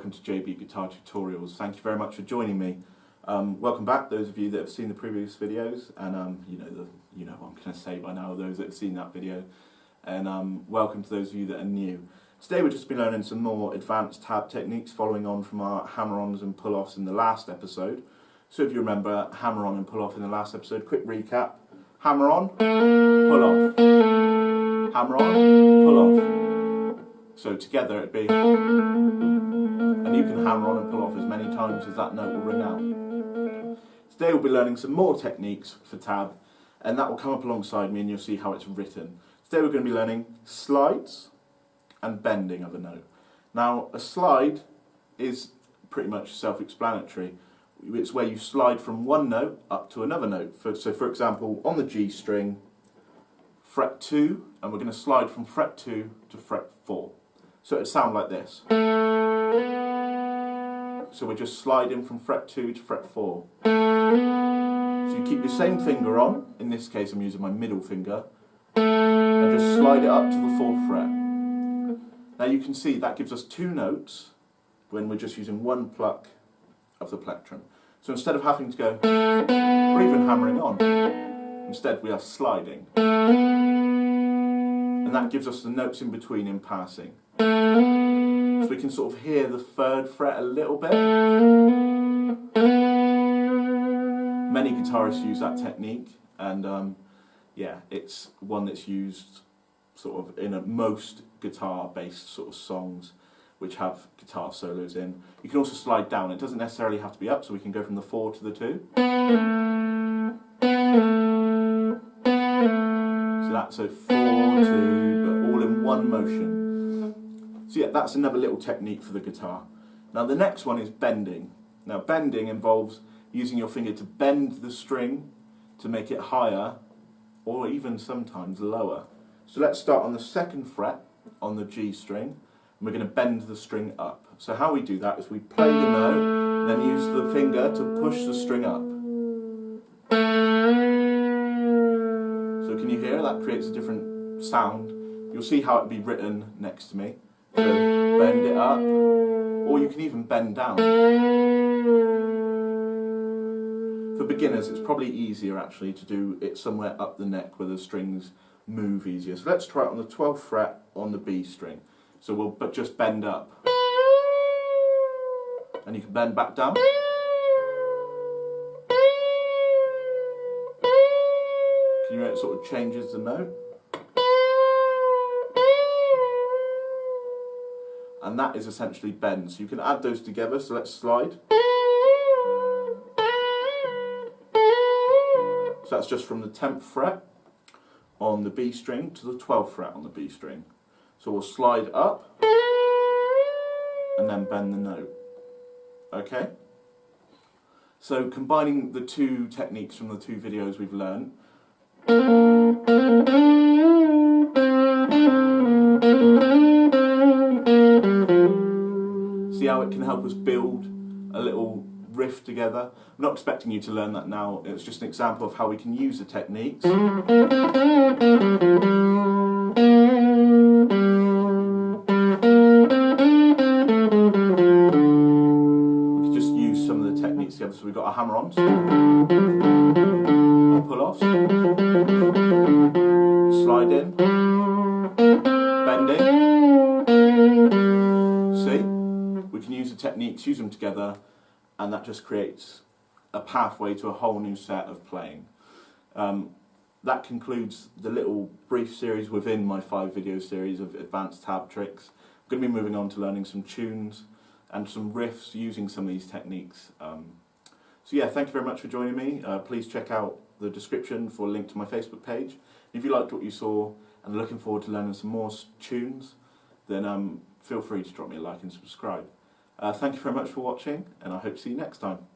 welcome to JB Guitar Tutorials. Thank you very much for joining me. Welcome back, those of you that have seen the previous videos, and you know what I'm going to say by now, those that have seen that video, and welcome to those of you that are new. Today we'll just be learning some more advanced tab techniques following on from our hammer-ons and pull-offs in the last episode. So if you remember hammer-on and pull-off in the last episode, quick recap: hammer-on, pull-off, hammer-on, pull-off. So together it'd be, and you can hammer on and pull off as many times as that note will ring out. Today we'll be learning some more techniques for tab, and that will come up alongside me and you'll see how it's written. Today we're going to be learning slides and bending of a note. Now a slide is pretty much self-explanatory. It's where you slide from one note up to another note. So for example, on the G string, fret 2, and we're going to slide from fret 2 to fret 4. So it'd sound like this. So we're just sliding from fret 2 to fret 4. So you keep your same finger on, in this case I'm using my middle finger, and just slide it up to the 4th fret. Now you can see that gives us two notes when we're just using one pluck of the plectrum. So instead of having to go, or even hammering on, instead we are sliding. And that gives us the notes in between in passing. So we can sort of hear the 3rd fret a little bit. Many guitarists use that technique, and yeah, it's one that's used sort of in most guitar-based sort of songs which have guitar solos in. You can also slide down. It doesn't necessarily have to be up, so we can go from the 4 to the 2. So that's a 4, 2, but all in one motion. So yeah, that's another little technique for the guitar. Now the next one is bending. Now bending involves using your finger to bend the string to make it higher, or even sometimes lower. So let's start on the 2nd fret on the G string, and we're going to bend the string up. So how we do that is we play the note, then use the finger to push the string up. So can you hear? That creates a different sound. You'll see how it would be written next to me. So bend it up, or you can even bend down. For beginners it's probably easier actually to do it somewhere up the neck where the strings move easier. So let's try it on the 12th fret on the B string. So we'll just bend up. And you can bend back down. Can you hear it sort of changes the note? And that is essentially bend. So you can add those together, so let's slide. So that's just from the 10th fret on the B string to the 12th fret on the B string. So we'll slide up and then bend the note. Okay? So combining the two techniques from the two videos we've learned, see how it can help us build a little riff together. I'm not expecting you to learn that now, it's just an example of how we can use the techniques. We can just use some of the techniques together. So we've got our hammer-ons, our pull-offs, slide in, bending. See? We can use the techniques, use them together, and that just creates a pathway to a whole new set of playing. That concludes the little brief series within my 5 video series of advanced tab tricks. I'm going to be moving on to learning some tunes and some riffs using some of these techniques. So yeah, thank you very much for joining me. Please check out the description for a link to my Facebook page. If you liked what you saw and are looking forward to learning some more tunes, then feel free to drop me a like and subscribe. Thank you very much for watching, and I hope to see you next time.